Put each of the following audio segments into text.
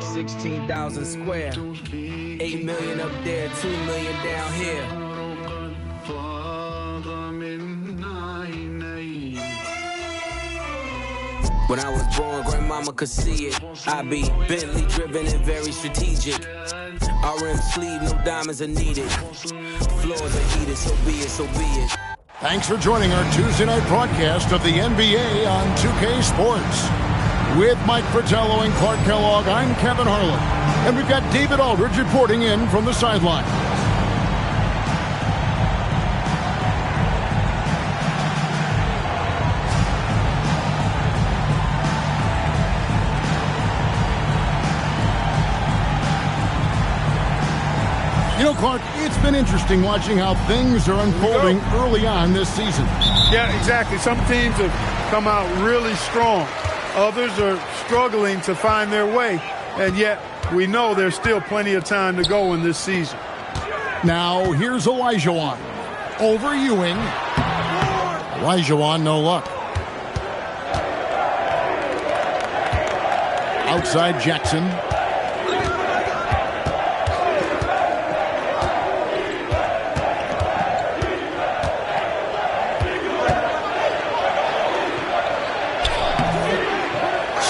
16,000 square. 8 million up there, 2 million down here. When I was born, grandmama could see it. I be Bentley driven and very strategic. RM sleeve, no diamonds are needed. Floors are heated, so be it, so be it. Thanks for joining our Tuesday night broadcast of the NBA on 2K Sports. With Mike Fratello and Clark Kellogg, I'm Kevin Harlan. And we've got David Aldridge reporting in from the sideline. You know, Clark, it's been interesting watching how things are unfolding early on this season. Yeah, exactly. Some teams have come out really strong. Others are struggling to find their way. And yet, we know there's still plenty of time to go in this season. Now, here's Olajuwon. Over Ewing. Olajuwon, no luck. Outside Jackson.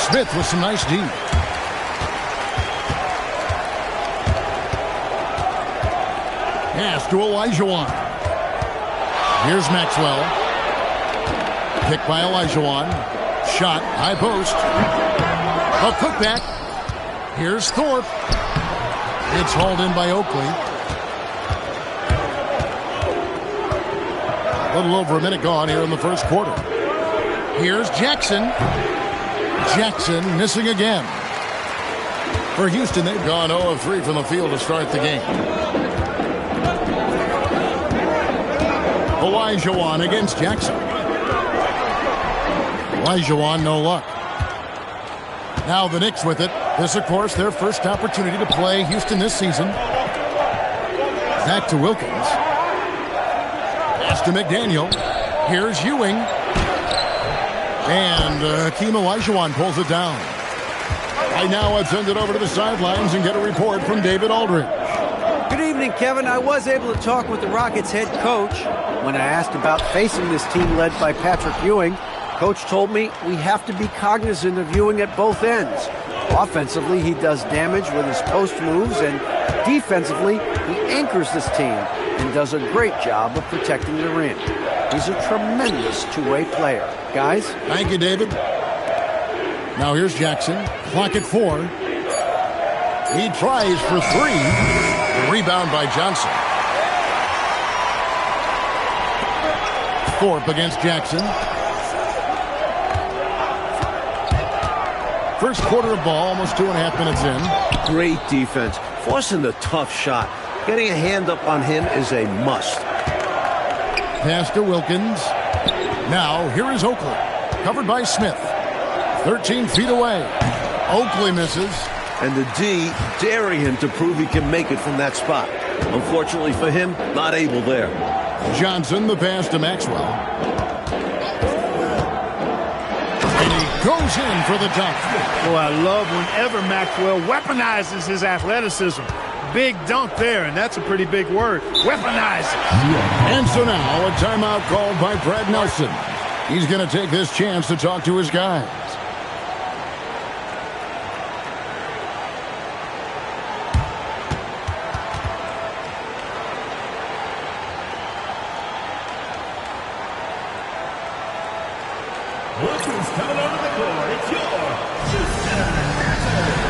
Smith with some nice D. Pass to Olajuwon. Here's Maxwell. Pick by Olajuwon. Shot, high post. A putback. Here's Thorpe. It's hauled in by Oakley. A little over a minute gone here in the first quarter. Here's Jackson. Jackson missing again. For Houston, they've gone 0 of 3 from the field to start the game. Olajuwon against Jackson. Olajuwon, no luck. Now the Knicks with it. This, of course, their first opportunity to play Houston this season. Back to Wilkins. Pass to McDaniel. Here's Ewing. And Hakeem Olajuwon pulls it down. Right now, let's send it over to the sidelines and get a report from David Aldridge. Good evening, Kevin. I was able to talk with the Rockets head coach. When I asked about facing this team led by Patrick Ewing, Coach told me we have to be cognizant of Ewing at both ends. Offensively, he does damage with his post moves, and defensively, he anchors this team and does a great job of protecting the rim. He's a tremendous two-way player. Guys? Thank you, David. Now here's Jackson. Clock at 4. He tries for 3. Rebound by Johnson. Thorpe against Jackson. First quarter of ball, almost 2.5 minutes in. Great defense. Forcing the tough shot. Getting a hand up on him is a must. Pass to Wilkins. Now, here is Oakley. Covered by Smith. 13 feet away. Oakley misses. And the D daring him to prove he can make it from that spot. Unfortunately for him, not able there. Johnson, the pass to Maxwell. And he goes in for the dunk. Oh, I love whenever Maxwell weaponizes his athleticism. Big dunk there, and that's a pretty big word. Weaponize it. And so now a timeout called by Brad Nelson. He's going to take this chance to talk to his guys. Look who's coming onto the court. It's your Houston Nationals.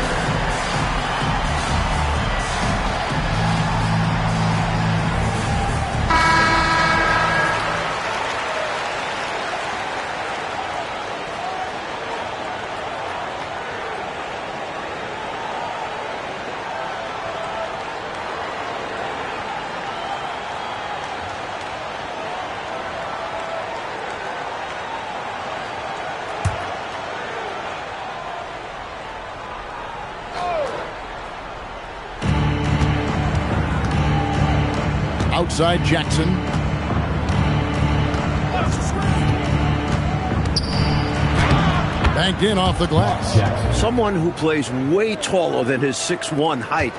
Outside Jackson. Banked in off the glass. Someone who plays way taller than his 6'1" height.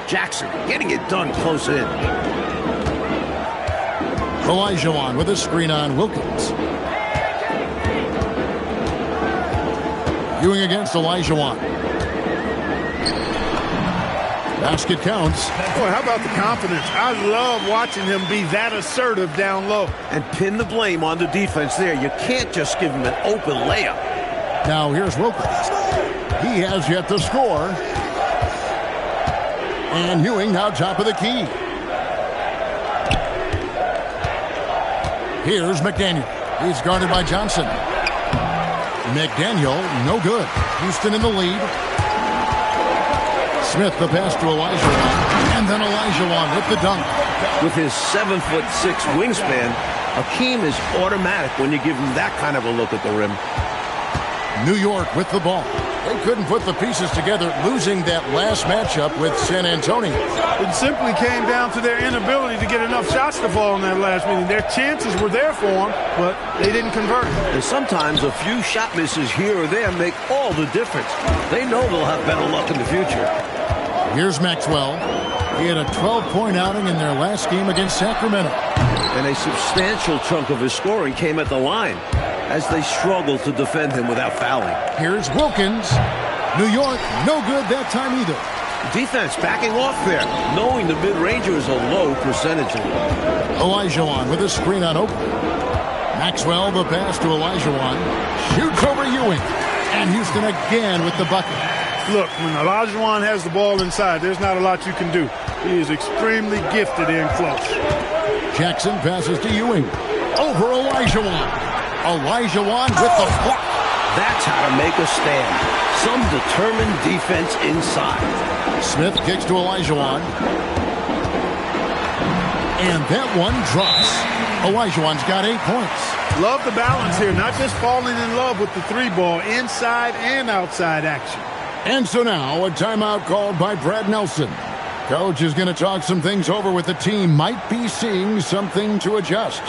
Jackson getting it done close in. Olajuwon with a screen on Wilkins. Ewing against Olajuwon. Basket counts. Boy, how about the confidence? I love watching him be that assertive down low. And pin the blame on the defense there. You can't just give him an open layup. Now here's Wilkins. He has yet to score. And Ewing now top of the key. Here's McDaniel. He's guarded by Johnson. McDaniel, no good. Houston in the lead. Smith the pass to Olajuwon. And then Olajuwon with the dunk. With his 7'6" wingspan, Hakeem is automatic when you give him that kind of a look at the rim. New York with the ball. They couldn't put the pieces together, losing that last matchup with San Antonio. It simply came down to their inability to get enough shots to fall in that last meeting. Their chances were there for them, but they didn't convert. And sometimes a few shot misses here or there make all the difference. They know they'll have better luck in the future. Here's Maxwell. He had a 12-point outing in their last game against Sacramento. And a substantial chunk of his scoring came at the line as they struggled to defend him without fouling. Here's Wilkins. New York, no good that time either. Defense backing off there, knowing the mid-ranger is a low percentage. Olajuwon with a screen on Oakland. Maxwell the pass to Olajuwon. Shoots over Ewing. And Houston again with the bucket. Look, when Olajuwon has the ball inside, there's not a lot you can do. He is extremely gifted in close. Jackson passes to Ewing. Over Olajuwon. Olajuwon with the block. That's how to make a stand. Some determined defense inside. Smith kicks to Olajuwon. And that one drops. Olajuwon's got 8 points. Love the balance here, not just falling in love with the three ball, inside and outside action. And so now a timeout called by Brad Nelson. Coach is going to talk some things over with the team. Might be seeing something to adjust.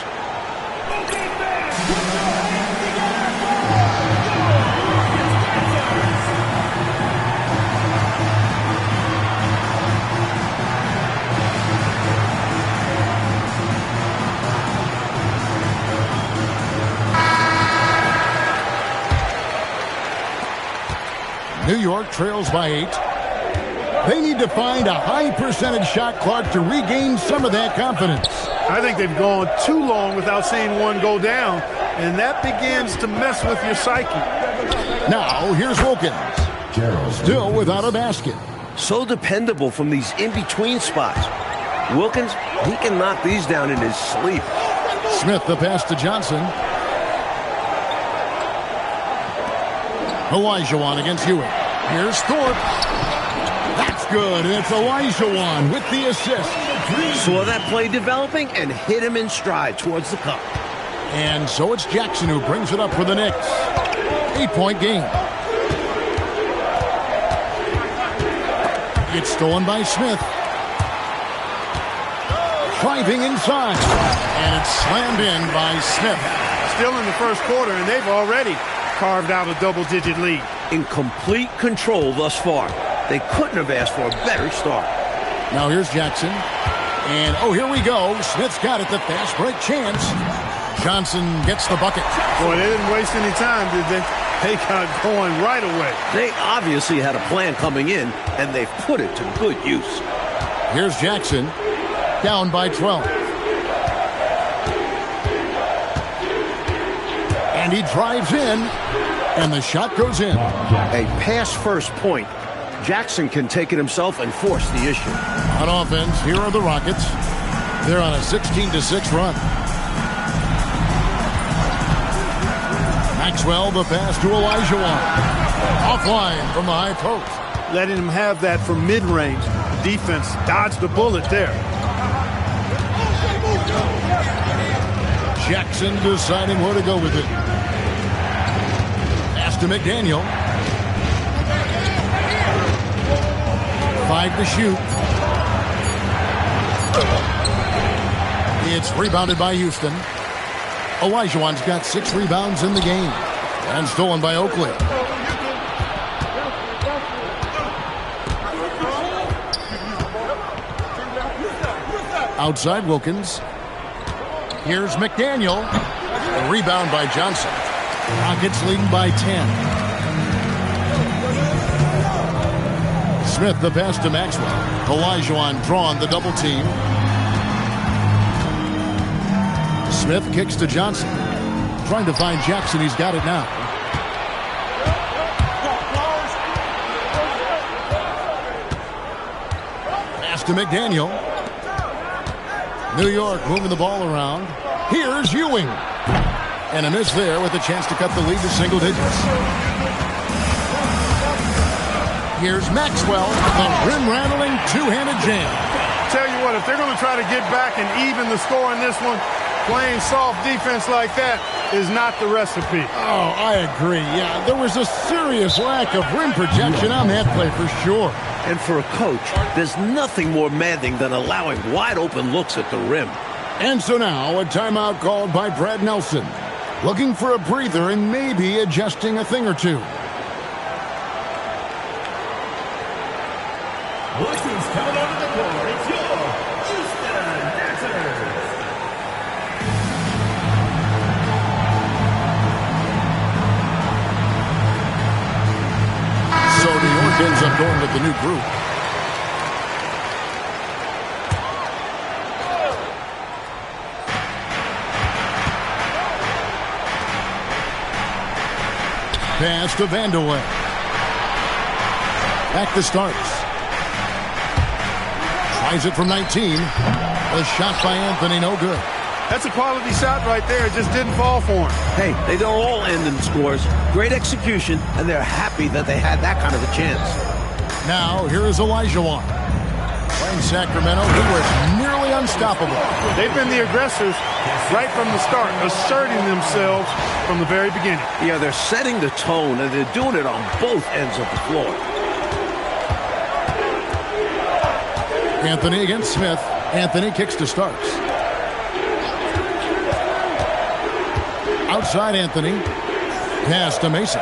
New York trails by 8. They need to find a high percentage shot clock to regain some of that confidence. I think they've gone too long without seeing one go down, and that begins to mess with your psyche. Now, here's Wilkins. Still without a basket. So dependable from these in-between spots. Wilkins, he can knock these down in his sleep. Smith the pass to Johnson. Olajuwon against Ewing. Here's Thorpe. That's good, and it's Olajuwon with the assist. Saw that play developing and hit him in stride towards the cup. And so it's Jackson who brings it up for the Knicks. 8-point game. It's stolen by Smith. Driving inside. And it's slammed in by Smith. Still in the first quarter, and they've already carved out a double-digit lead. In complete control thus far. They couldn't have asked for a better start. Now here's Jackson. And, oh, here we go. Smith's got it, the fast break chance. Johnson gets the bucket. Boy, they didn't waste any time, did they? They got going right away. They obviously had a plan coming in, and they've put it to good use. Here's Jackson, down by 12. And he drives in, and the shot goes in. A pass-first point. Jackson can take it himself and force the issue. On offense, here are the Rockets. They're on a 16-6 run. Maxwell, the pass to Olajuwon. Offline from the high post. Letting him have that from mid-range. The defense dodged the bullet there. Jackson deciding where to go with it. Pass to McDaniel. 5 to shoot. It's rebounded by Houston. Olajuwon's got 6 rebounds in the game. And stolen by Oakley. Outside Wilkins. Here's McDaniel. A rebound by Johnson. Rockets leading by 10. Smith the pass to Maxwell. Olajuwon drawn the double team. Smith kicks to Johnson. Trying to find Jackson. He's got it now. Pass to McDaniel. New York moving the ball around. Here's Ewing. And a miss there with a chance to cut the lead to single digits. Here's Maxwell, the rim-rattling two-handed jam. Tell you what, if they're going to try to get back and even the score in this one, playing soft defense like that is not the recipe. Oh, I agree. Yeah, there was a serious lack of rim protection on that play for sure. And for a coach, there's nothing more maddening than allowing wide-open looks at the rim. And so now, a timeout called by Brad Nelson. Looking for a breather and maybe adjusting a thing or two. Look who's coming onto the court. It's your Houston Dancers. So New York ends up going with the new group. Pass to Vandeweghe. Back to Starks. Tries it from 19. A shot by Anthony, no good. That's a quality shot right there. It just didn't fall for him. Hey, they don't all end in scores. Great execution, and they're happy that they had that kind of a chance. Now, here is Olajuwon. Playing Sacramento, who was nearly unstoppable. They've been the aggressors right from the start, asserting themselves from the very beginning. Yeah, they're setting the tone, and they're doing it on both ends of the floor. Anthony against Smith. Anthony kicks to Starks. Outside Anthony. Pass to Mason.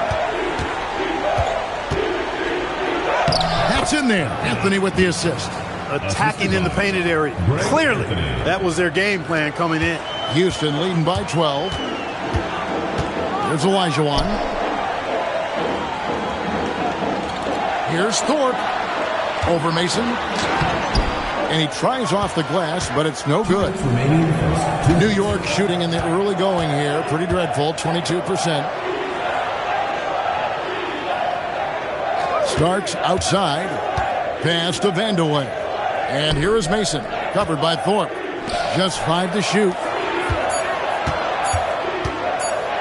That's in there. Anthony with the assist. Attacking in the painted area. Clearly, that was their game plan coming in. Houston leading by 12. Here's Olajuwon. Here's Thorpe. Over Mason. And he tries off the glass, but it's no good. New York shooting in the early going here. Pretty dreadful, 22%. Starks outside. Pass to Vandeweghe. And here is Mason, covered by Thorpe. Just 5 to shoot.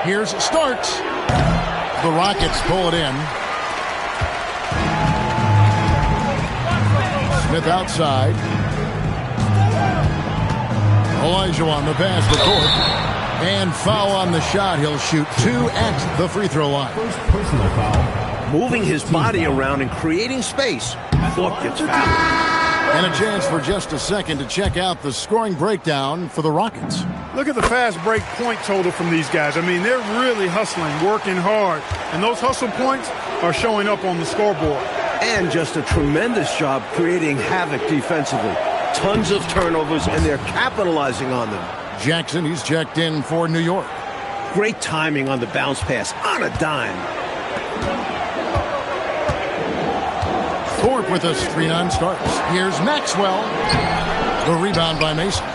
Here's Starks. The Rockets pull it in. Smith outside. Olajuwon the pass to Thorpe. And foul on the shot. He'll shoot 2 at the free throw line. First personal foul. Moving his body around and creating space. Thorpe gets fouled. And a chance for just a second to check out the scoring breakdown for the Rockets. Look at the fast break point total from these guys. I mean, they're really hustling, working hard. And those hustle points are showing up on the scoreboard. And just a tremendous job creating havoc defensively. Tons of turnovers, and they're capitalizing on them. Jackson, he's checked in for New York. Great timing on the bounce pass on a dime. Thorpe with a screen on Starks. Here's Maxwell. The rebound by Mason.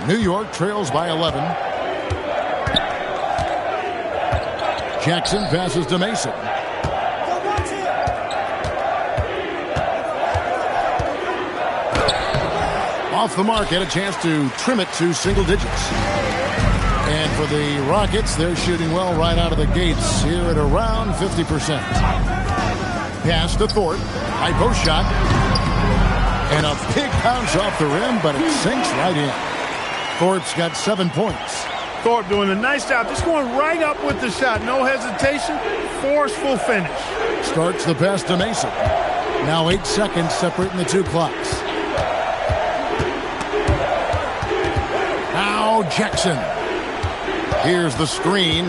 New York trails by 11. Jackson passes to Mason. Off the mark, had a chance to trim it to single digits. And for the Rockets, they're shooting well right out of the gates here at around 50%. Pass to Thorpe. High post shot. And a big bounce off the rim, but it sinks right in. Thorpe's got 7 points. Thorpe doing a nice job, just going right up with the shot. No hesitation, forceful finish. Starts the pass to Mason. Now 8 seconds separating the 2 clocks. Now Jackson. Here's the screen.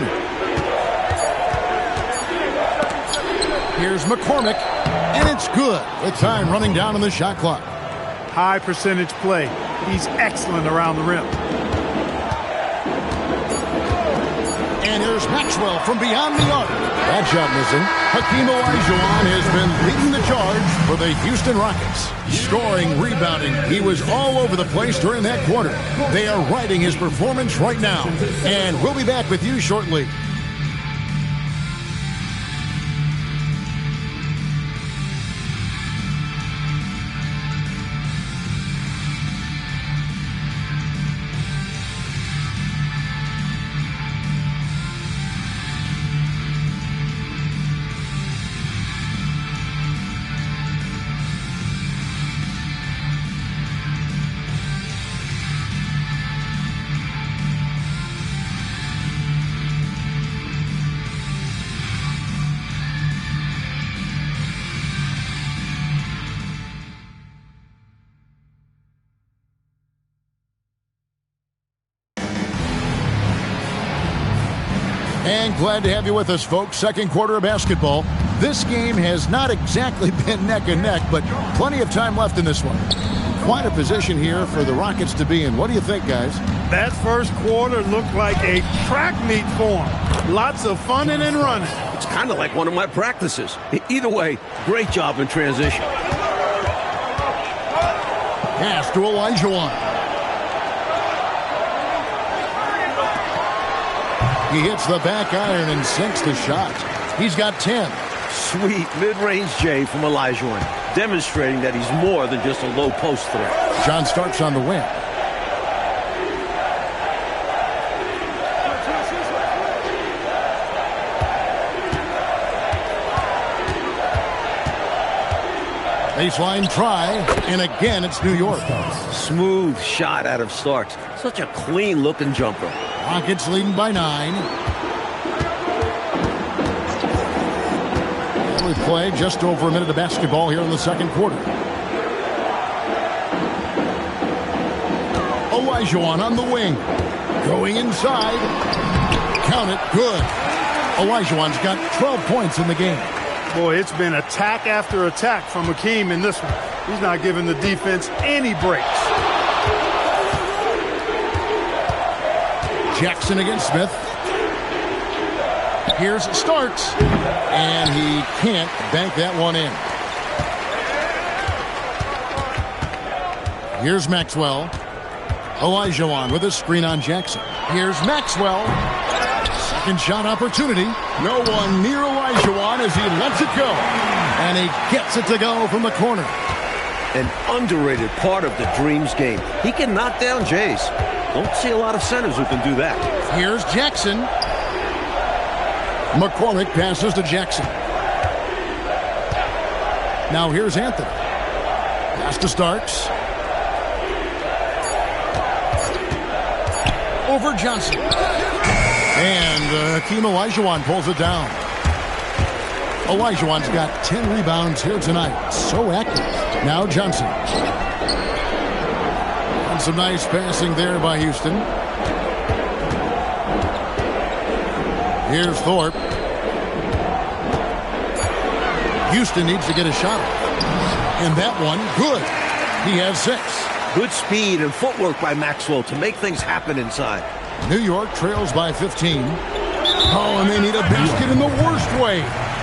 Here's McCormick. And it's good. With time running down on the shot clock. high percentage play. He's excellent around the rim. And here's Maxwell from beyond the arc. That shot missing. Hakeem Olajuwon has been leading the charge for the Houston Rockets. Scoring, rebounding. He was all over the place during that quarter. They are riding his performance right now. And we'll be back with you shortly. And glad to have you with us, folks. Second quarter of basketball. This game has not exactly been neck and neck, but plenty of time left in this one. Quite a position here for the Rockets to be in. What do you think, guys? That first quarter looked like a track meet for him. Lots of funning and running. It's kind of like one of my practices. Either way, great job in transition. Pass to Olajuwon. He hits the back iron and sinks the shot. He's got 10. Sweet mid-range J from Olajuwon, demonstrating that he's more than just a low post threat. John Starks on the wing. Baseline try, and again it's New York. Smooth shot out of Starks. Such a clean-looking jumper. Rockets leading by 9. We play just over a minute of basketball here in the second quarter. Olajuwon on the wing. Going inside. Count it. Good. Olajuwon's got 12 points in the game. Boy, it's been attack after attack from Hakeem in this one. He's not giving the defense any breaks. Jackson against Smith. Here's Starks. And he can't bank that one in. Here's Maxwell. Olajuwon with a screen on Jackson. Here's Maxwell. Second shot opportunity. No one near Olajuwon as he lets it go. And he gets it to go from the corner. An underrated part of the Dreams game. He can knock down Jays. Don't see a lot of centers who can do that. Here's Jackson. McCormick passes to Jackson. Now here's Anthony. Pass to Starks. Over Johnson. And Hakeem Olajuwon pulls it down. Olajuwon's got 10 rebounds here tonight. So active. Now Johnson. And some nice passing there by Houston. Here's Thorpe. Houston needs to get a shot. And that one, good. He has 6. Good speed and footwork by Maxwell to make things happen inside. New York trails by 15. Oh, and they need a basket in the worst way.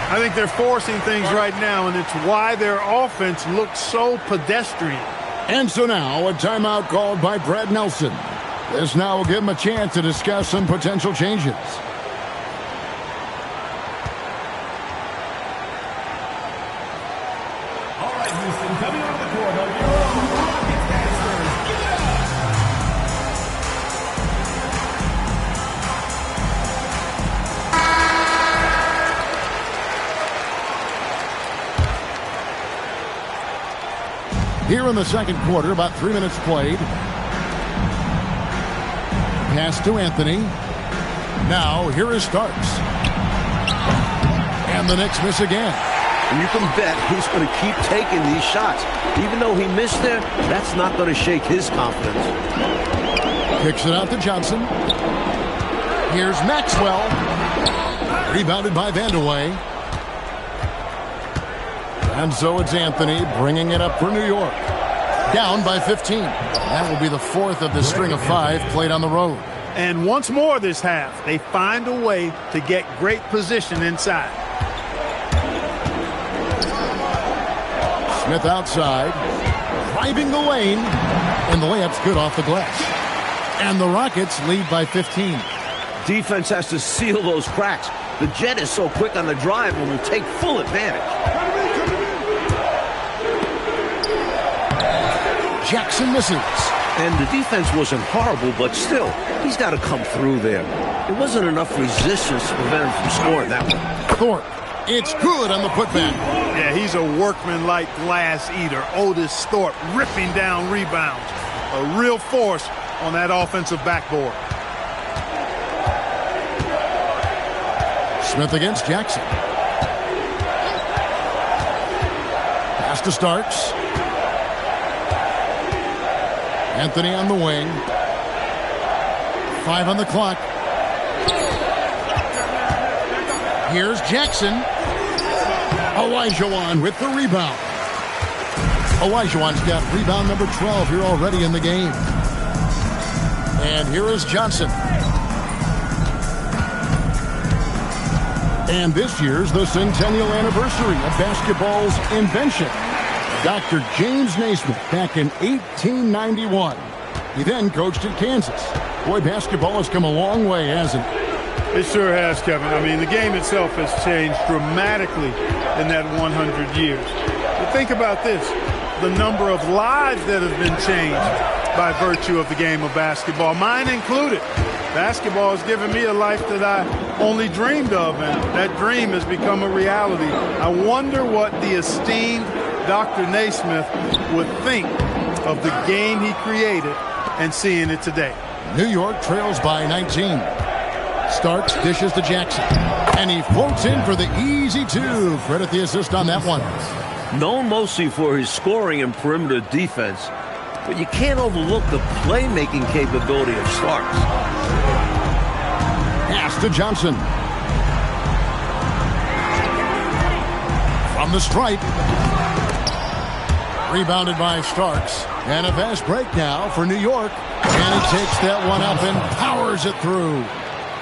I think they're forcing things right now, and it's why their offense looks so pedestrian. And so now a timeout called by Brad Nelson. This now will give him a chance to discuss some potential changes. All right, Houston, coming on the court of your Rockets Masters. Give it up! Here in the second quarter, about 3 minutes played. Pass to Anthony. Now, here is Starks. And the Knicks miss again. And you can bet he's going to keep taking these shots. Even though he missed there, that's not going to shake his confidence. Kicks it out to Johnson. Here's Maxwell. Rebounded by Vandeweghe. And so it's Anthony bringing it up for New York. Down by 15. That will be the fourth of the string of 5 played on the road. And once more this half, they find a way to get great position inside. Smith outside, driving the lane, and the layup's good off the glass. And the Rockets lead by 15. Defense has to seal those cracks. The Jet is so quick on the drive and will take full advantage. Jackson misses. And the defense wasn't horrible, but still, he's got to come through there. There wasn't enough resistance to prevent him from scoring that one. Thorpe, it's good on the putback. Yeah, he's a workman-like glass eater. Otis Thorpe ripping down rebounds. A real force on that offensive backboard. Smith against Jackson. Pass to Starks. Anthony on the wing. 5 on the clock. Here's Jackson. Olajuwon with the rebound. Olajuwon's got rebound number 12 here already in the game. And here is Johnson. And this year's the centennial anniversary of basketball's invention. Dr. James Naismith back in 1891. He then coached at Kansas. Boy, basketball has come a long way, hasn't it? It sure has, Kevin. I mean, the game itself has changed dramatically in that 100 years. But think about this. The number of lives that have been changed by virtue of the game of basketball, mine included. Basketball has given me a life that I only dreamed of, and that dream has become a reality. I wonder what the esteemed Dr. Naismith would think of the game he created and seeing it today. New York trails by 19. Starks dishes to Jackson. And he floats in for the easy 2. Credit the assist on that one. Known mostly for his scoring and perimeter defense, but you can't overlook the playmaking capability of Starks. Pass to Johnson. From the stripe. Rebounded by Starks. And a fast break now for New York. And he takes that one up and powers it through.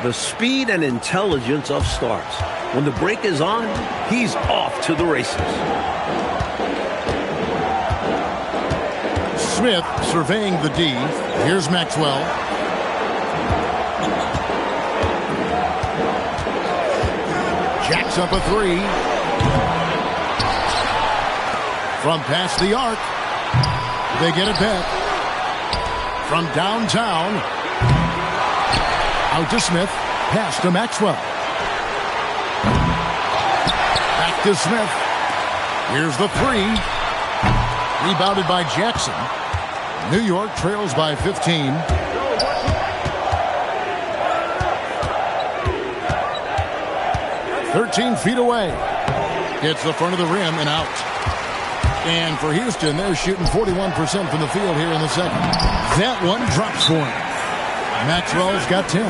The speed and intelligence of Starks. When the break is on, he's off to the races. Smith surveying the D. Here's Maxwell. Jacks up a 3. From past the arc. They get it back. From downtown. Out to Smith. Pass to Maxwell. Back to Smith. Here's the 3. Rebounded by Jackson. New York trails by 15. "13 feet away. Hits the front of the rim and out. And for Houston, they're shooting 41% from the field here in the second. That one drops for him. Maxwell's got 10.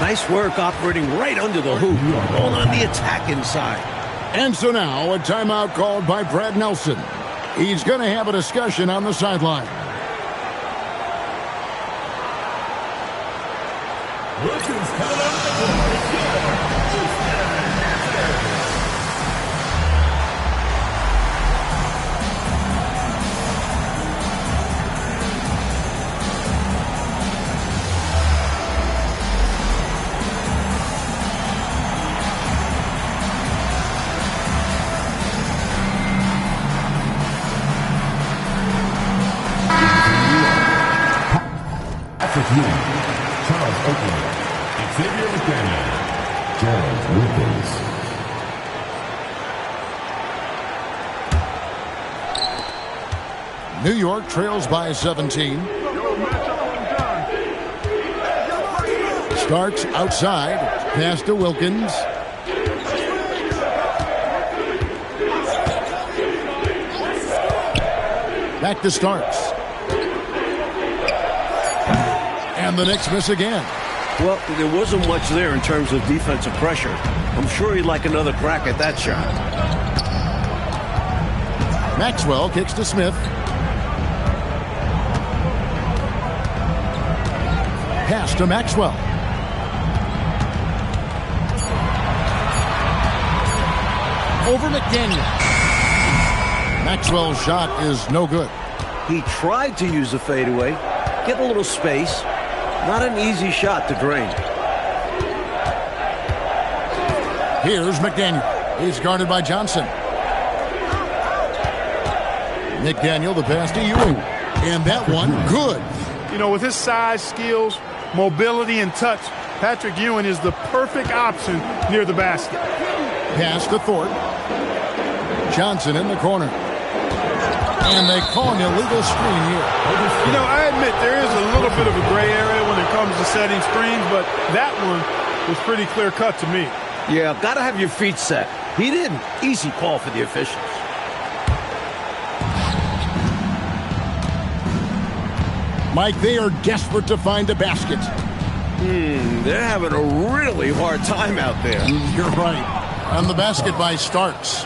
Nice work operating right under the hoop. Going on the attack inside. And so now a timeout called by Brad Nelson. He's going to have a discussion on the sideline. Look who's coming up the court. It's your Patrick Ewing, Charles Oakley, Xavier McDaniel, Gerald Wilkins. New York trails by 17. Starks outside. Pass to Wilkins. Back to Starks. And the Knicks miss again. Well, there wasn't much there in terms of defensive pressure. I'm sure he'd like another crack at that shot. Maxwell kicks to Smith. Pass to Maxwell. Over McDaniel. Maxwell's shot is no good. He tried to use a fadeaway, get a little space. Not an easy shot to drain. Here's McDaniel. He's guarded by Johnson. McDaniel, the pass to Ewing. And that one, good. You know, with his size, skills, mobility, and touch, Patrick Ewing is the perfect option near the basket. Pass to Thorpe. Johnson in the corner. And they call an illegal screen here. You know, I admit there is a little bit of a gray area when it comes to setting screens, but that one was pretty clear cut to me. Yeah, got to have your feet set. He didn't. Easy call for the officials. Mike, they are desperate to find a basket. They're having a really hard time out there. You're right. On the basket by Starks.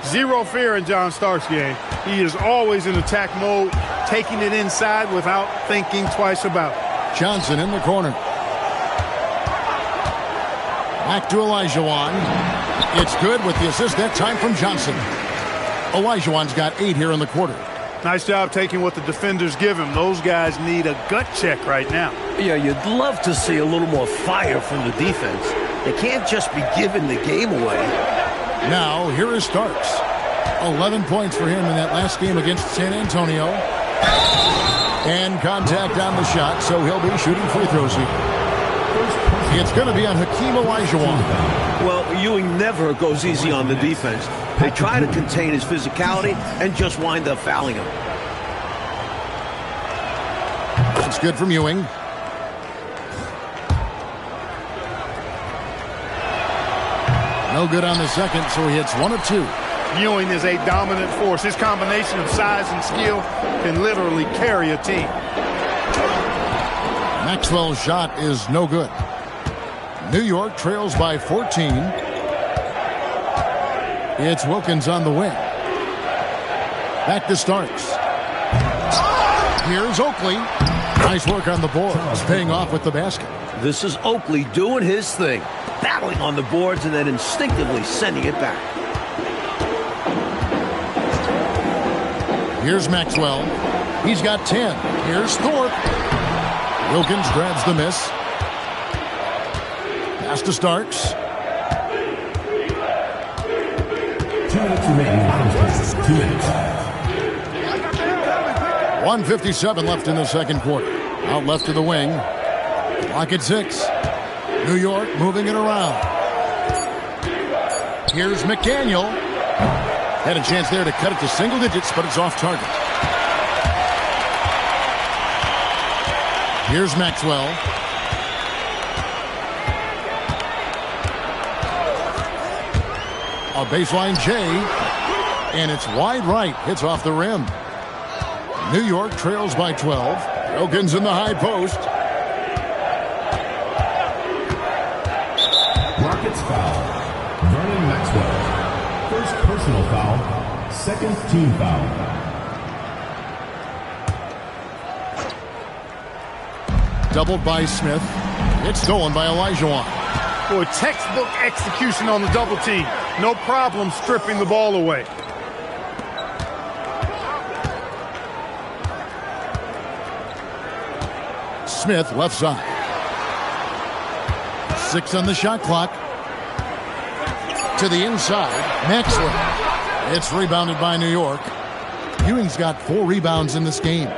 Zero fear in John Starks' game. He is always in attack mode, taking it inside without thinking twice about it. Johnson in the corner. Back to Olajuwon. It's good with the assist that time from Johnson. Olajuwon's got 8 here in the quarter. Nice job taking what the defenders give him. Those guys need a gut check right now. Yeah, you'd love to see a little more fire from the defense. They can't just be giving the game away. Now, here is Starks. 11 points for him in that last game against San Antonio. And contact on the shot, so he'll be shooting free throws here. It's going to be on Hakeem Olajuwon. Well, Ewing never goes easy on the defense. They try to contain his physicality and just wind up fouling him. It's good from Ewing. No good on the second, so he hits 1 of 2. Ewing is a dominant force. His combination of size and skill can literally carry a team. Maxwell's shot is no good. New York trails by 14. It's Wilkins on the wing. Back to Starks. Here's Oakley. Nice work on the boards, paying off with the basket. This is Oakley doing his thing, battling on the boards and then instinctively sending it back. Here's Maxwell. He's got 10. Here's Thorpe. Wilkins grabs the miss. Pass to Starks. 2 minutes remaining. 2 minutes. 1:57 left in the second quarter. Out left to the wing. Clock at 6. New York moving it around. Here's McDaniel. Had a chance there to cut it to single digits, but it's off target. Here's Maxwell. A baseline J, and it's wide right. Hits off the rim. New York trails by 12. Wilkins in the high post. Rockets foul. Vernon Maxwell. First personal foul. Second team foul. Doubled by Smith. It's stolen by Olajuwon. Boy, textbook execution on the double team. No problem stripping the ball away. Smith left side. 6 on the shot clock. To the inside, Maxwell. It's rebounded by New York. Ewing's got 4 rebounds in this game.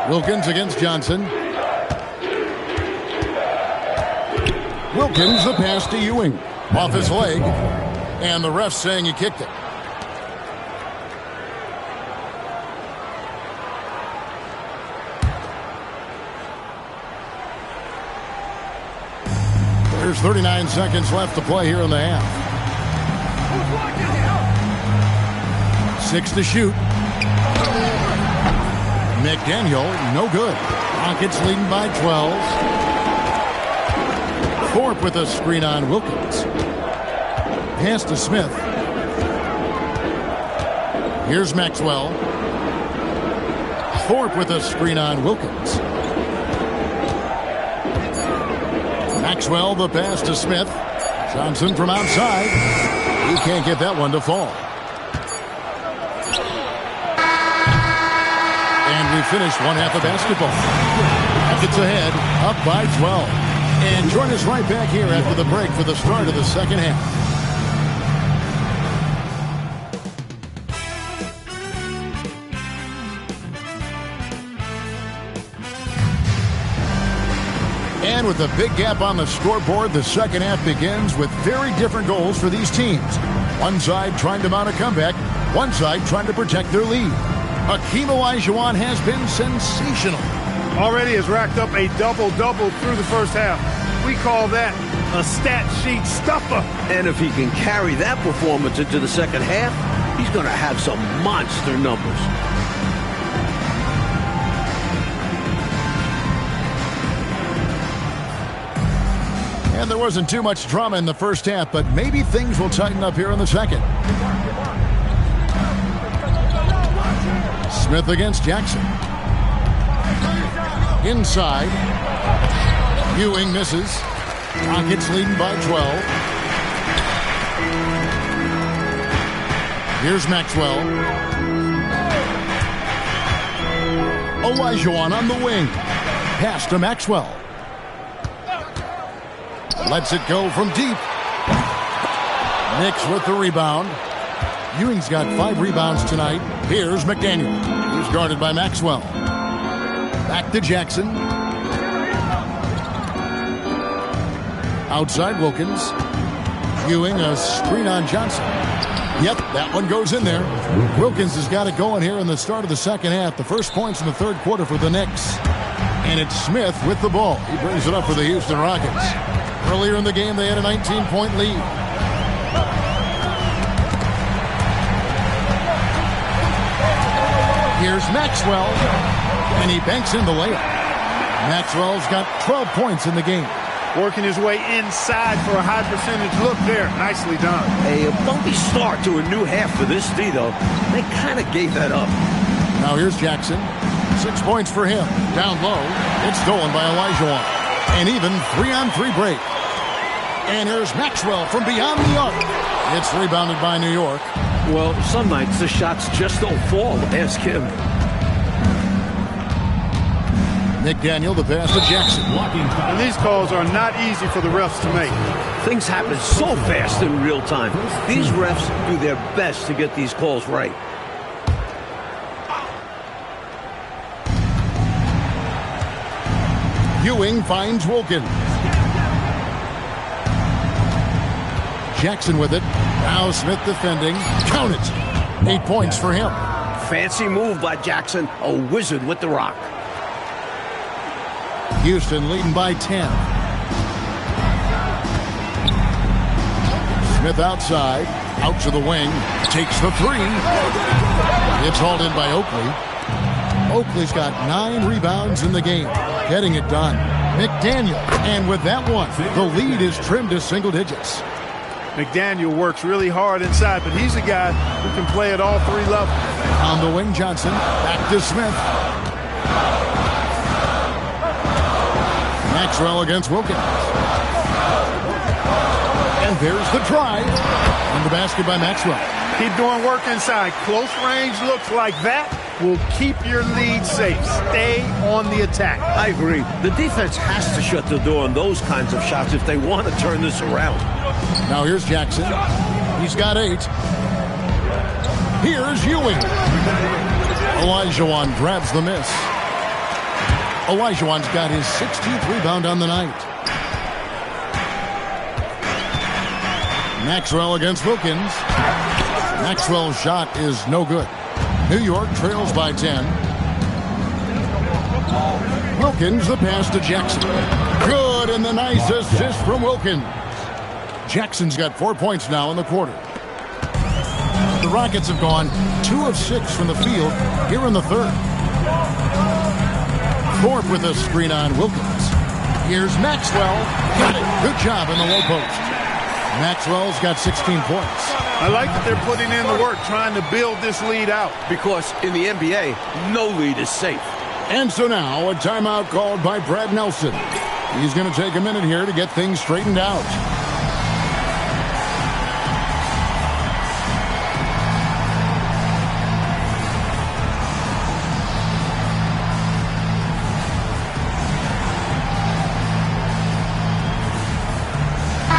Wilkins against Johnson. Wilkins, the pass to Ewing. Off his leg. And the ref saying he kicked it. There's 39 seconds left to play here in the half. 6 to shoot. McDaniel, no good. Rockets leading by 12. Thorpe with a screen on Wilkins. Pass to Smith. Here's Maxwell. Thorpe with a screen on Wilkins. Maxwell, the pass to Smith. Johnson from outside. He can't get that one to fall. And we finished one half of basketball. Rockets ahead, up by 12. And join us right back here after the break for the start of the second half. And with a big gap on the scoreboard, the second half begins with very different goals for these teams. One side trying to mount a comeback, one side trying to protect their lead. Hakeem Olajuwon has been sensational. Already has racked up a double-double through the first half. We call that a stat sheet stuffer. And if he can carry that performance into the second half, he's going to have some monster numbers. And there wasn't too much drama in the first half, but maybe things will tighten up here in the second. Smith against Jackson. Inside. Ewing misses. Rockets leading by 12. Here's Maxwell. Olajuwon on the wing. Pass to Maxwell. Lets it go from deep. Knicks with the rebound. Ewing's got 5 rebounds tonight. Here's McDaniel. He's guarded by Maxwell. Back to Jackson. Outside Wilkins. Ewing, a screen on Johnson. Yep, that one goes in there. Wilkins has got it going here in the start of the second half. The first points in the third quarter for the Knicks. And it's Smith with the ball. He brings it up for the Houston Rockets. Earlier in the game, they had a 19-point lead. Here's Maxwell, and he banks in the layup. Maxwell's got 12 points in the game. Working his way inside for a high percentage look there. Nicely done. A bumpy start to a new half for this D, though. They kind of gave that up. Now here's Jackson. 6 points for him. Down low. It's stolen by Olajuwon. An even 3-on-3 break. And here's Maxwell from beyond the arc. It's rebounded by New York. Well, some nights the shots just don't fall. Ask him. McDaniel, the pass to Jackson. And these calls are not easy for the refs to make. Things happen so fast in real time. These refs do their best to get these calls right. Ewing finds Wilkins. Jackson with it. Now Smith defending. Count it. 8 points for him. Fancy move by Jackson. A wizard with the rock. Houston leading by 10. Smith outside. Out to the wing. Takes the 3. It's hauled in by Oakley. Oakley's got 9 rebounds in the game. Getting it done. McDaniel. And with that one, the lead is trimmed to single digits. McDaniel works really hard inside, but he's a guy who can play at all 3 levels. On the wing, Johnson. Back to Smith. Maxwell against Wilkins. And there's the drive. And the basket by Maxwell. Keep doing work inside. Close range looks like that will keep your lead safe. Stay on the attack. I agree. The defense has to shut the door on those kinds of shots if they want to turn this around. Now here's Jackson. He's got 8. Here's Ewing. Olajuwon grabs the miss. Olajuwon's got his 16th rebound on the night. Maxwell against Wilkins. Maxwell's shot is no good. New York trails by 10. Wilkins, the pass to Jackson. Good, and the nice assist from Wilkins. Jackson's got 4 points now in the quarter. The Rockets have gone 2 of 6 from the field here in the third. Thorpe with a screen on Wilkins. Here's Maxwell. Got it. Good job in the low post. Maxwell's got 16 points. I like that they're putting in the work, trying to build this lead out. Because in the NBA, no lead is safe. And so now, a timeout called by Brad Nelson. He's going to take a minute here to get things straightened out.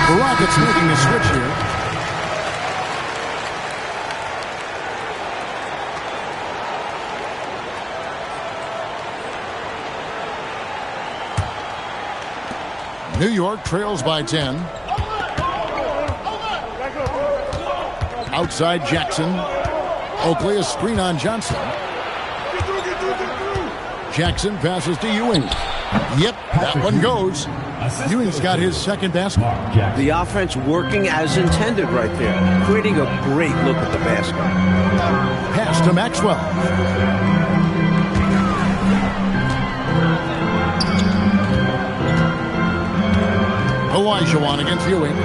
The Rockets making a switch here. New York trails by 10. Outside Jackson. Oakley, a screen on Johnson. Jackson passes to Ewing. Yep, that one goes. Ewing's got his second basket. The offense working as intended right there, creating a great look at the basket. Pass to Maxwell. Olajuwon against Ewing.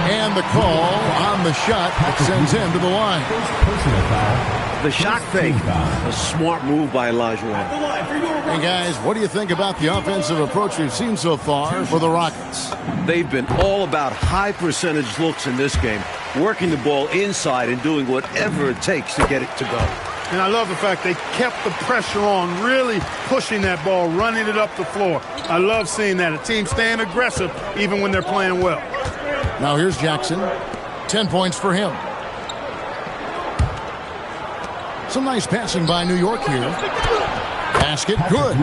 And the call on the shot that sends him to the line. The shot fake. A smart move by Olajuwon. Hey guys, what do you think about the offensive approach we've seen so far for the Rockets? They've been all about high percentage looks in this game, working the ball inside and doing whatever it takes to get it to go. And I love the fact they kept the pressure on, really pushing that ball, running it up the floor. I love seeing that. A team staying aggressive even when they're playing well. Now here's Jackson. 10 points for him. Some nice passing by New York here. Basket, good.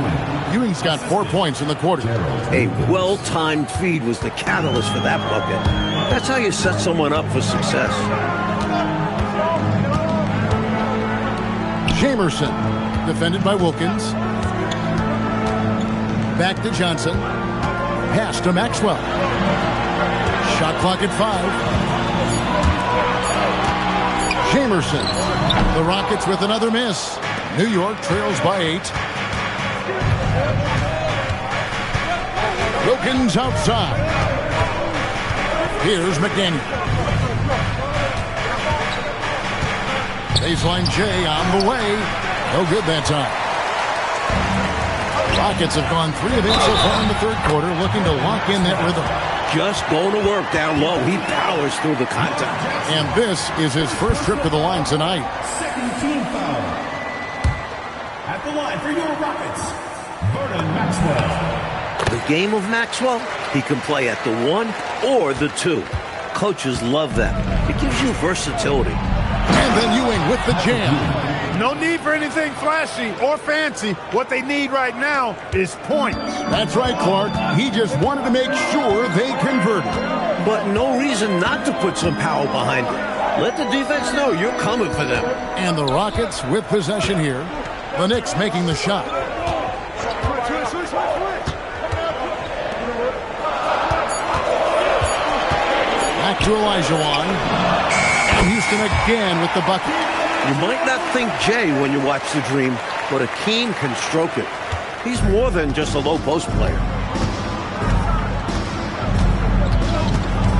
Ewing's got 4 points in the quarter. A well-timed feed was the catalyst for that bucket. That's how you set someone up for success. Jamerson, defended by Wilkins. Back to Johnson. Pass to Maxwell. Shot clock at 5. Jamerson. The Rockets with another miss. New York trails by 8. Wilkins outside. Here's McDaniel. Baseline J on the way. No good that time. Rockets have gone 3 of 8 so far in the third quarter, looking to lock in that rhythm. Just going to work down low. He powers through the contact. And this is his first trip to the line tonight. Second team foul. At the line for your Rockets, Vernon Maxwell. The game of Maxwell, he can play at the 1 or the 2. Coaches love that. It gives you versatility. And then Ewing with the jam. No need for anything flashy or fancy. What they need right now is points. That's right, Clark. He just wanted to make sure they converted. But no reason not to put some power behind it. Let the defense know you're coming for them. And the Rockets with possession here. The Knicks making the shot. Back to Olajuwon. And Houston again with the bucket. You might not think Jay when you watch the Dream, but Akeem can stroke it. He's more than just a low post player.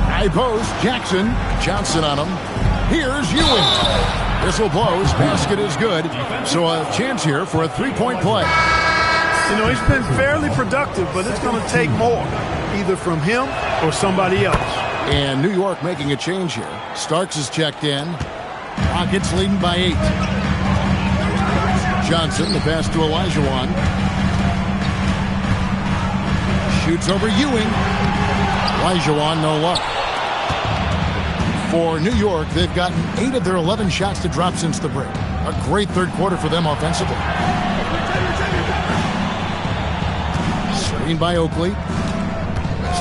High post, Jackson. Johnson on him. Here's Ewing. Whistle blows. Basket is good. So a chance here for a three-point play. You know, he's been fairly productive, but it's going to take more, either from him or somebody else. And New York making a change here. Starks is checked in. Rockets leading by 8. Johnson, the pass to Olajuwon. Shoots over Ewing. Olajuwon, no luck. For New York, they've gotten 8 of their 11 shots to drop since the break. A great third quarter for them offensively. Screen by Oakley.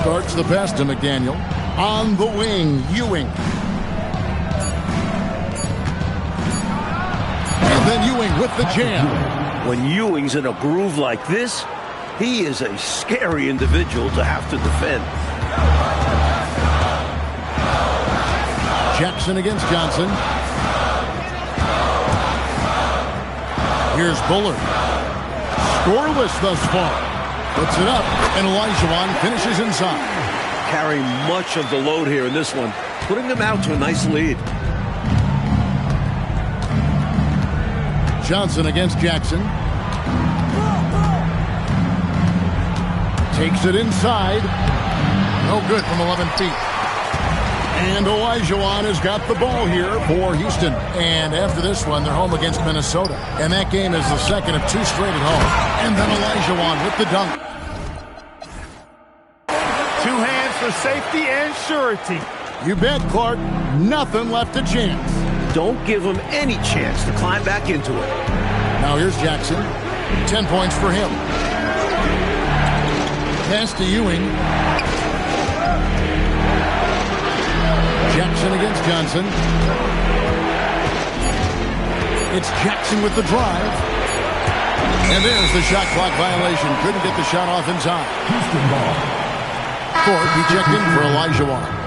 Starks the pass to McDaniel. On the wing, Ewing. And then Ewing with the jam. When Ewing's in a groove like this, he is a scary individual to have to defend. Jackson against Johnson. Here's Bullard. Scoreless thus far. Puts it up, and Olajuwon finishes inside. carrying much of the load here in this one, putting them out to a nice lead. Johnson against Jackson. Takes it inside. No good from 11 feet. And Olajuwon has got the ball here for Houston. And after this one, they're home against Minnesota. And that game is the second of 2 straight at home. And then Olajuwon with the dunk. 2 hands for safety and surety. You bet, Clark. Nothing left to chance. Don't give him any chance to climb back into it. Now here's Jackson. 10 points for him. Pass to Ewing. Jackson against Johnson. It's Jackson with the drive. And there's the shot clock violation. Couldn't get the shot off in time. Houston ball. Ford, we check in for Olajuwon.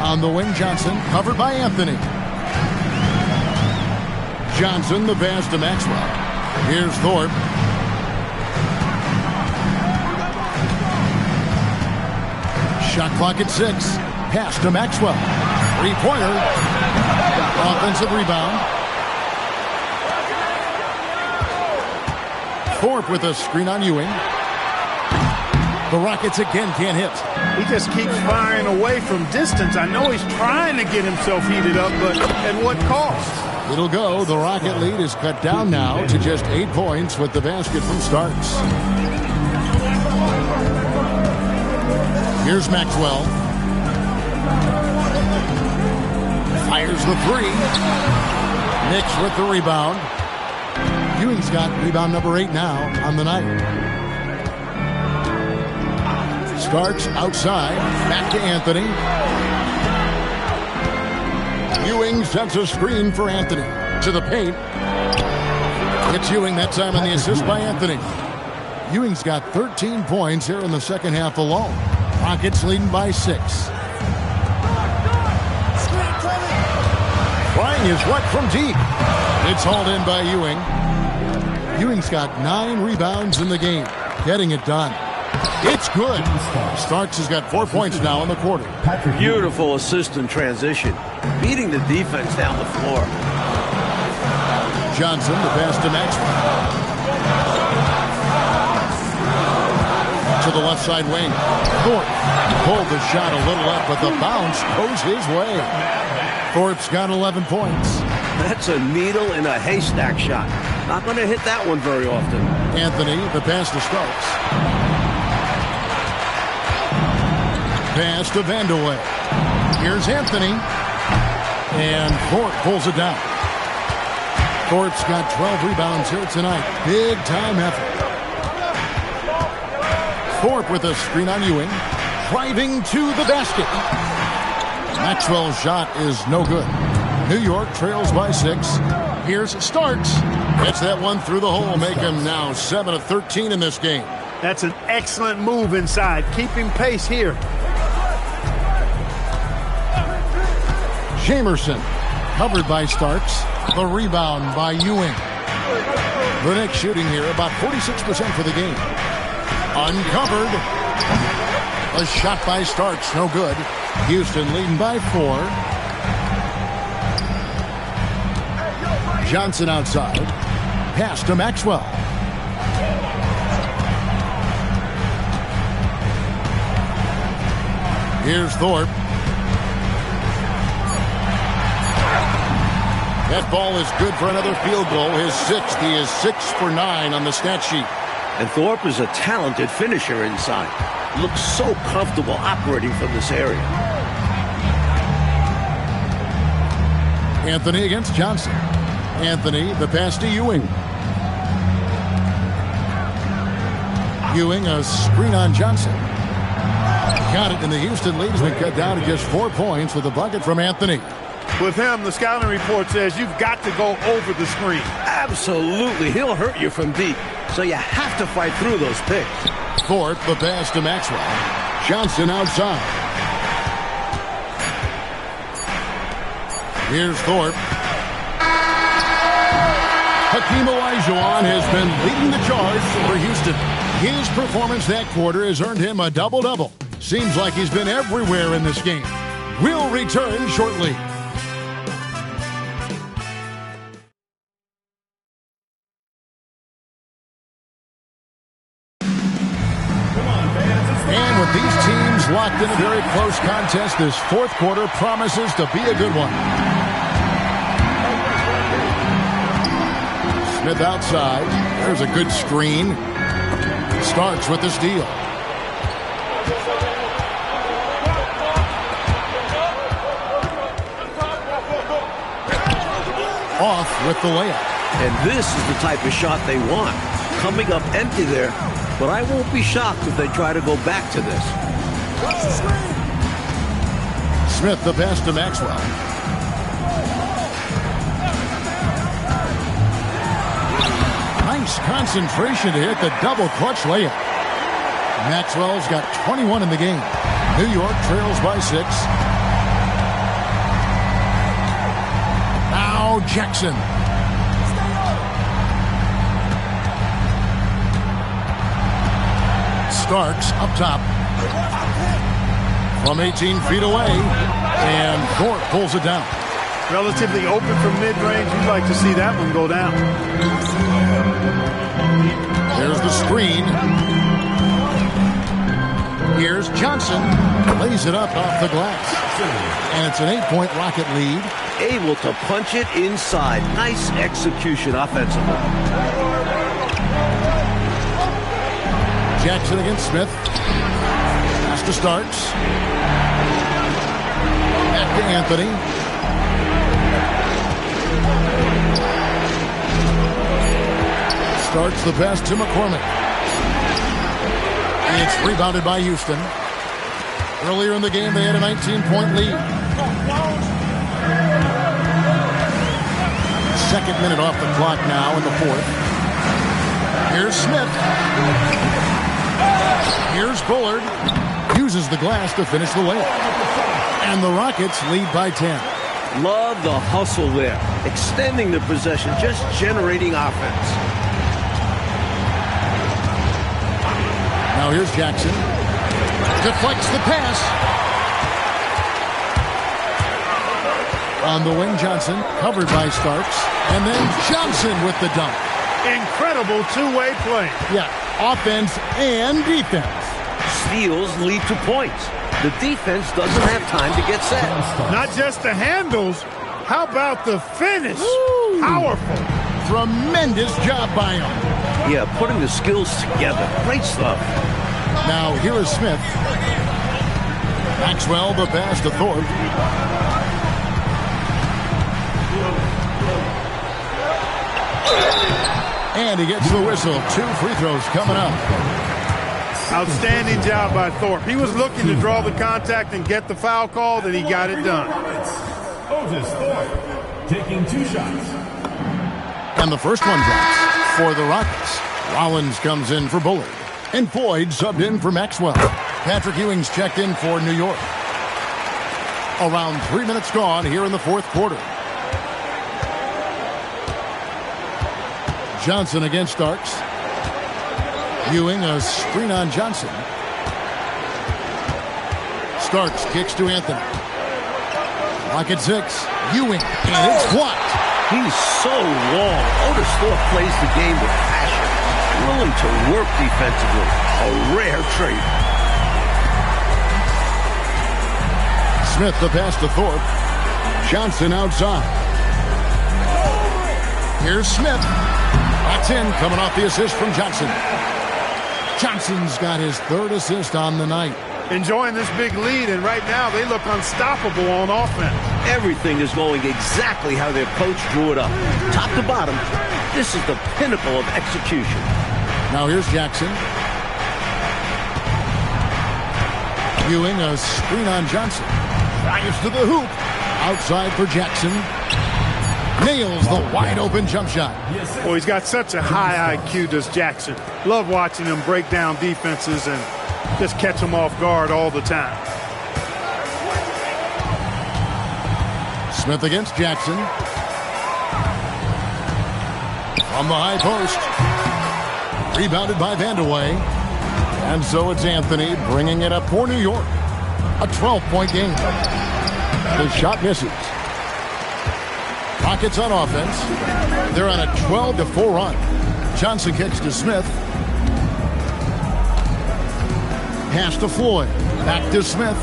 On the wing, Johnson, covered by Anthony. Johnson, the pass to Maxwell. Here's Thorpe. Shot clock at 6. Pass to Maxwell. 3-pointer. Offensive rebound. Thorpe with a screen on Ewing. The Rockets again can't hit. He just keeps firing away from distance. I know he's trying to get himself heated up, but at what cost? It'll go. The Rocket lead is cut down now to just 8 points with the basket from Starks. Here's Maxwell. Fires the 3. Knicks with the rebound. Ewing's got rebound number 8 now on the night. Starks outside. Back to Anthony. Ewing sets a screen for Anthony. To the paint. It's Ewing that time on the assist by Anthony. Ewing's got 13 points here in the second half alone. Rockets leading by 6. Trying his luck from deep. It's hauled in by Ewing. Ewing's got 9 rebounds in the game. Getting it done. It's good. Starks has got 4 points now in the quarter. Beautiful assist in transition. Beating the defense down the floor. Johnson, the pass to Maxwell. To the left side wing. Thorpe pulled the shot a little up, but the bounce goes his way. Thorpe's got 11 points. That's a needle in a haystack shot. Not going to hit that one very often. Anthony, the pass to Starks. Pass to Vandeweghe. Here's Anthony. And Thorpe pulls it down. Thorpe's got 12 rebounds here tonight. Big time effort. Thorpe with a screen on Ewing. Driving to the basket. Maxwell's shot is no good. New York trails by 6. Here's Starks. Gets that one through the hole. Make him now 7 of 13 in this game. That's an excellent move inside. Keeping pace here. Jamerson, covered by Starks. The rebound by Ewing. The Knicks shooting here about 46% for the game. Uncovered. A shot by Starks, no good. Houston leading by 4. Johnson outside. Pass to Maxwell. Here's Thorpe. That ball is good for another field goal. His 6th. He is 6 for 9 on the stat sheet. And Thorpe is a talented finisher inside. Looks so comfortable operating from this area. Anthony against Johnson. Anthony, the pass to Ewing. Ewing, a screen on Johnson. Got it, and the Houston lead has been cut down to just 4 points with a bucket from Anthony. With him, the scouting report says you've got to go over the screen. Absolutely. He'll hurt you from deep, so you have to fight through those picks. Thorpe, the pass to Maxwell. Johnson outside. Here's Thorpe. Hakeem Olajuwon has been leading the charge for Houston. His performance that quarter has earned him a double-double. Seems like he's been everywhere in this game. We'll return shortly. And with these teams locked in a very close contest, this fourth quarter promises to be a good one. Smith outside. There's a good screen. Starks with the steal. Off with the layup. And this is the type of shot they want. Coming up empty there, but I won't be shocked if they try to go back to this. Smith the pass to Maxwell. Nice concentration to hit the double clutch layup. Maxwell's got 21 in the game. New York trails by 6. Now Jackson. Starks up top. From 18 feet away. And Thorpe pulls it down. Relatively open from mid-range. You'd like to see that one go down. There's the screen. Here's Johnson. Lays it up off the glass. And it's an 8-point Rocket lead. Able to punch it inside. Nice execution offensively. Jackson against Smith. Pass to Starks. Back to Anthony. Starts the pass to McCormick. It's rebounded by Houston. Earlier in the game, they had a 19-point lead. Second minute off the clock now in the fourth. Here's Smith. Here's Bullard. Uses the glass to finish the layup. And the Rockets lead by 10. Love the hustle there. Extending the possession, just generating offense. Now here's Jackson. Deflects the pass. On the wing, Johnson, covered by Starks. And then Johnson with the dunk. Incredible two-way play. Yeah, offense and defense. Steals lead to points. The defense doesn't have time to get set. Not just the handles. How about the finish? Woo. Powerful. Tremendous job by him. Yeah, putting the skills together. Great stuff. Now here is Smith. Maxwell the pass to Thorpe. And he gets the whistle. 2 free throws coming up. Outstanding job by Thorpe. He was looking to draw the contact and get the foul called, and he got it done. Otis Thorpe taking 2 shots. And the first one drops for the Rockets. Rollins comes in for Bullard. And Floyd subbed in for Maxwell. Patrick Ewing's checked in for New York. Around 3 minutes gone here in the fourth quarter. Johnson against Starks. Ewing a screen on Johnson. Starks kicks to Anthony. Lock at 6. Ewing, and it's blocked. He's so long. Otis Thorpe plays the game with passion. Willing to work defensively. A rare trait. Smith the pass to Thorpe. Johnson outside. Here's Smith. That's in, coming off the assist from Johnson. Johnson's got his 3rd assist on the night. Enjoying this big lead, and right now they look unstoppable on offense. Everything is going exactly how their coach drew it up. Top to bottom, this is the pinnacle of execution. Now here's Jackson. Ewing a screen on Johnson. Drives to the hoop. Outside for Jackson. Nails the wide open jump shot. Well, he's got such a high IQ, does Jackson. Love watching him break down defenses and just catch them off guard all the time. Smith against Jackson. From the high post. Rebounded by Vandeweghe. And so it's Anthony bringing it up for New York. A 12-point game. The shot misses. Rockets on offense. They're on a 12-4 run. Johnson kicks to Smith. Pass to Floyd. Back to Smith.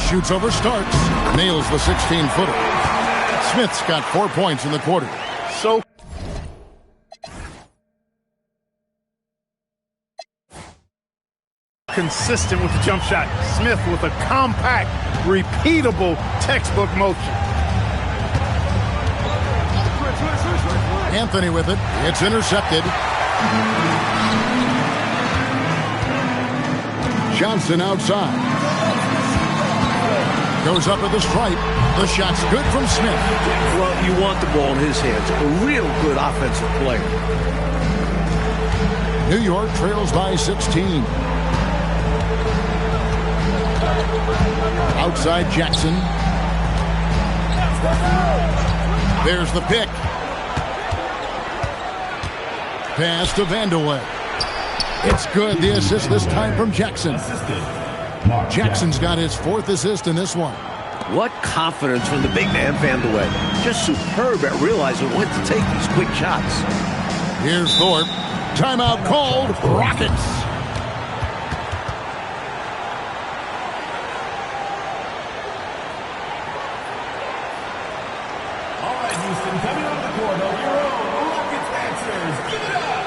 Shoots over Starks. Nails the 16-footer. Smith's got 4 points in the quarter. So consistent with the jump shot. Smith with a compact, repeatable textbook motion. Anthony with it. It's intercepted. Johnson outside. Goes up at the stripe. The shot's good from Smith. Well, you want the ball in his hands. A real good offensive player. New York trails by 16. Outside Jackson. There's the pick. Pass to Vandeweghe. It's good. The assist this time from Jackson. Jackson's got his 4th assist in this one. What confidence from the big man, Vandeweghe. Just superb at realizing when to take these quick shots. Here's Thorpe. Timeout called. Rockets. All right, Houston, coming on the court of your own Rockets answers. Give it up.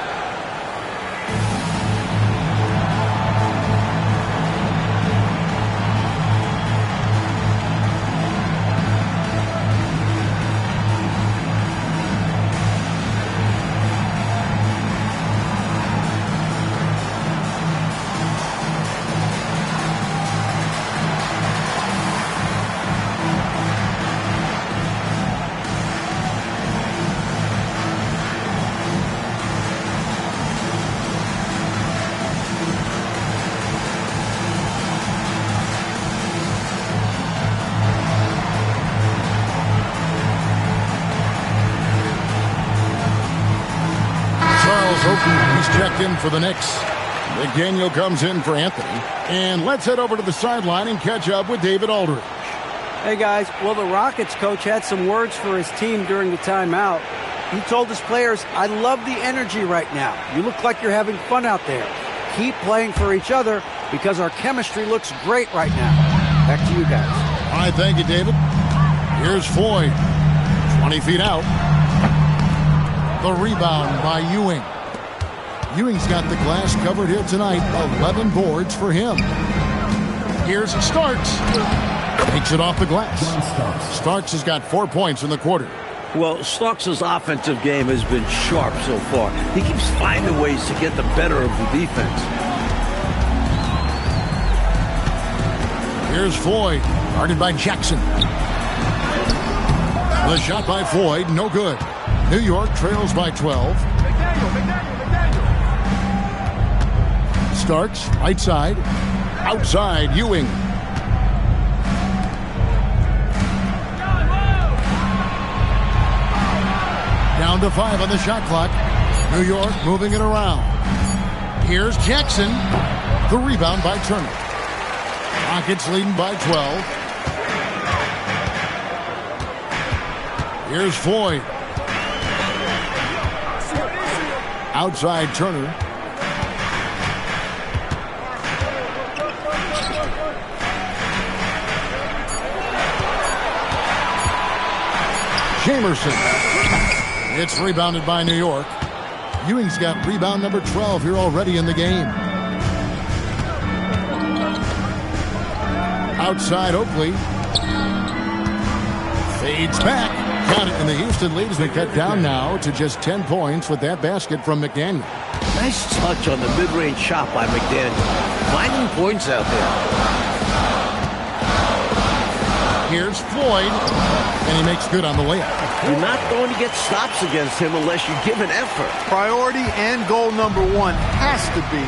He's checked in for the Knicks. McDaniel comes in for Anthony. And let's head over to the sideline and catch up with David Aldridge. Hey, guys. Well, the Rockets coach had some words for his team during the timeout. He told his players, I love the energy right now. You look like you're having fun out there. Keep playing for each other because our chemistry looks great right now. Back to you guys. All right, thank you, David. Here's Floyd. 20 feet out. The rebound by Ewing. Ewing's got the glass covered here tonight. 11 boards for him. Here's Starks. Takes it off the glass. Starks has got 4 points in the quarter. Well, Starks' offensive game has been sharp so far. He keeps finding ways to get the better of the defense. Here's Floyd. Guarded by Jackson. The shot by Floyd, no good. New York trails by 12. Starks, right side. Outside, Ewing. Down to 5 on the shot clock. New York moving it around. Here's Jackson. The rebound by Turner. Rockets leading by 12. Here's Floyd. Outside Turner. Jamerson. It's rebounded by New York. Ewing's got rebound number 12 here already in the game. Outside Oakley. Fades back. Got it, and the Houston lead has been cut down now to just 10 points with that basket from McDaniel. Nice touch on the mid-range shot by McDaniel. Finding points out there. Here's Floyd, and he makes good on the layup. You're not going to get stops against him unless you give an effort. Priority and goal number one has to be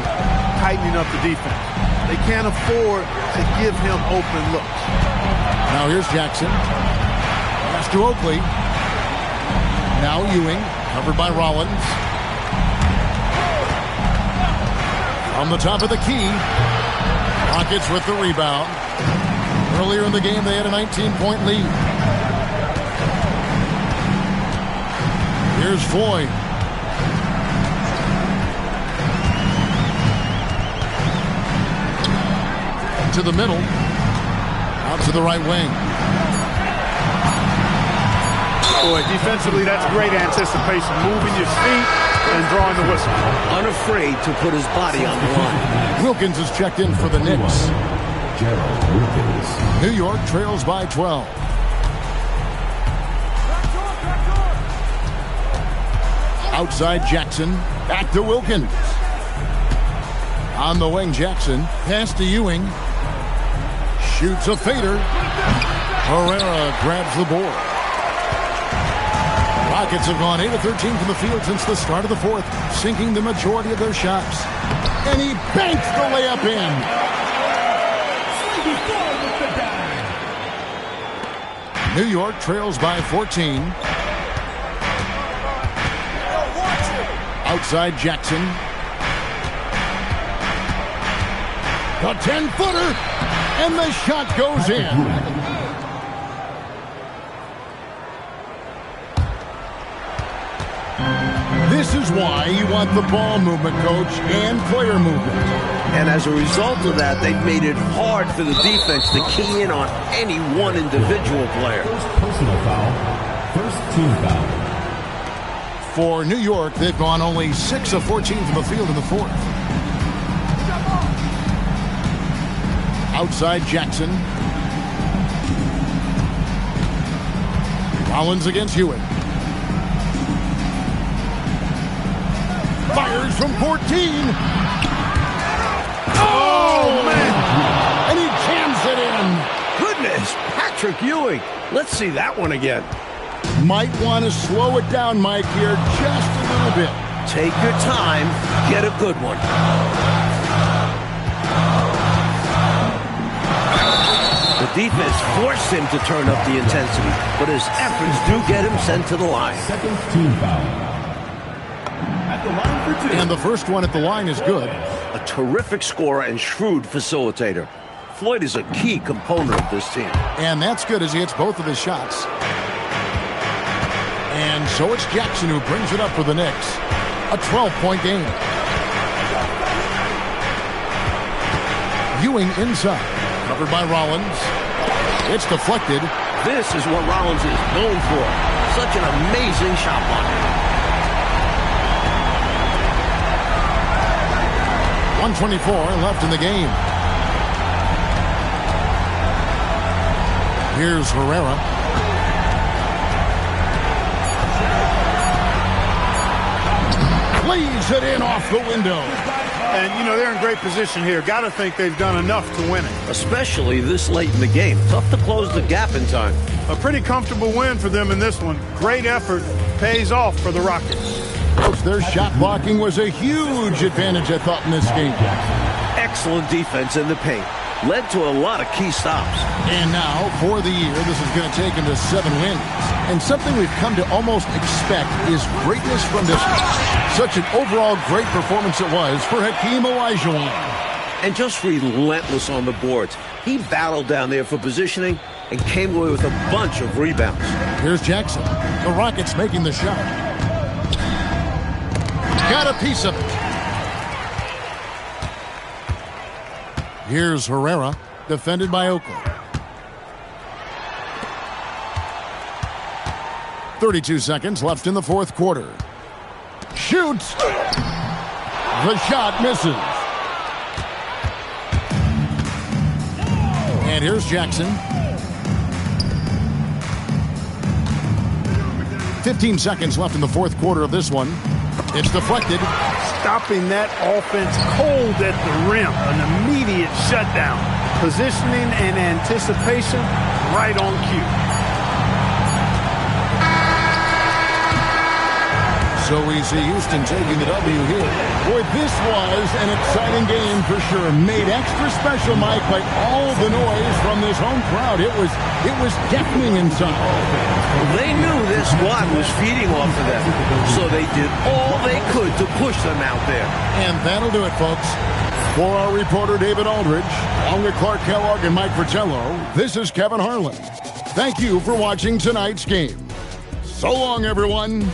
tightening up the defense. They can't afford to give him open looks. Now here's Jackson. Pass to Oakley. Now Ewing, covered by Rollins. On the top of the key. Rockets with the rebound. Earlier in the game, they had a 19-point lead. Here's Floyd. To the middle. Out to the right wing. Boy, defensively, that's great anticipation. Moving your feet and drawing the whistle. Unafraid to put his body on the line. Wilkins is checked in for the Knicks. Gerald Wilkins. New York trails by 12. Outside Jackson. Back to Wilkins. On the wing, Jackson. Pass to Ewing. Shoots a fader. Herrera grabs the board. Rockets have gone 8 of 13 from the field since the start of the fourth, sinking the majority of their shots. And he banks the layup in. New York trails by 14. Outside Jackson. The 10-footer, and the shot goes in. This is why you want the ball movement, coach, and player movement. And as a result of that, they've made it hard for the defense to key in on any one individual player. First personal foul. First team foul. For New York, they've gone only 6 of 14 from the field in the fourth. Outside Jackson. Rollins against Ewing. Fires from 14. Oh, man. And he jams it in. Goodness, Patrick Ewing. Let's see that one again. Might want to slow it down, Mike, here just a little bit. Take your time. Get a good one. The defense forced him to turn up the intensity, but his efforts do get him sent to the line. Second team foul. At the line for two. And the first one at the line is good. A terrific scorer and shrewd facilitator. Floyd is a key component of this team. And that's good as he hits both of his shots. And so it's Jackson who brings it up for the Knicks. A 12-point game. Ewing inside. Covered by Rollins. It's deflected. This is what Rollins is known for. Such an amazing shot blocker. 1:24 left in the game. Here's Herrera. Lays it in off the window. And, you know, they're in great position here. Got to think they've done enough to win it. Especially this late in the game. Tough to close the gap in time. A pretty comfortable win for them in this one. Great effort. Pays off for the Rockets. Coach, their shot blocking was a huge advantage, I thought, in this game. Excellent defense in the paint. Led to a lot of key stops. And now, for the year, this is going to take him to 7 wins. And something we've come to almost expect is greatness from this one. Such an overall great performance it was for Hakeem Olajuwon. And just relentless on the boards. He battled down there for positioning and came away with a bunch of rebounds. Here's Jackson. The Rockets making the shot. Got a piece of it. Here's Herrera, defended by Oakley. 32 seconds left in the fourth quarter. Shoots. The shot misses. And here's Jackson. 15 seconds left in the fourth quarter of this one. It's deflected. Stopping that offense cold at the rim. An immediate shutdown. Positioning and anticipation right on cue. So we see Houston taking the W here. Boy, this was an exciting game for sure. Made extra special, Mike, by all the noise from this home crowd. It was deafening inside. They knew their squad was feeding off of them, so they did all they could to push them out there. And that'll do it, folks. For our reporter, David Aldridge, along with Clark Kellogg and Mike Fratello, this is Kevin Harlan. Thank you for watching tonight's game. So long, everyone.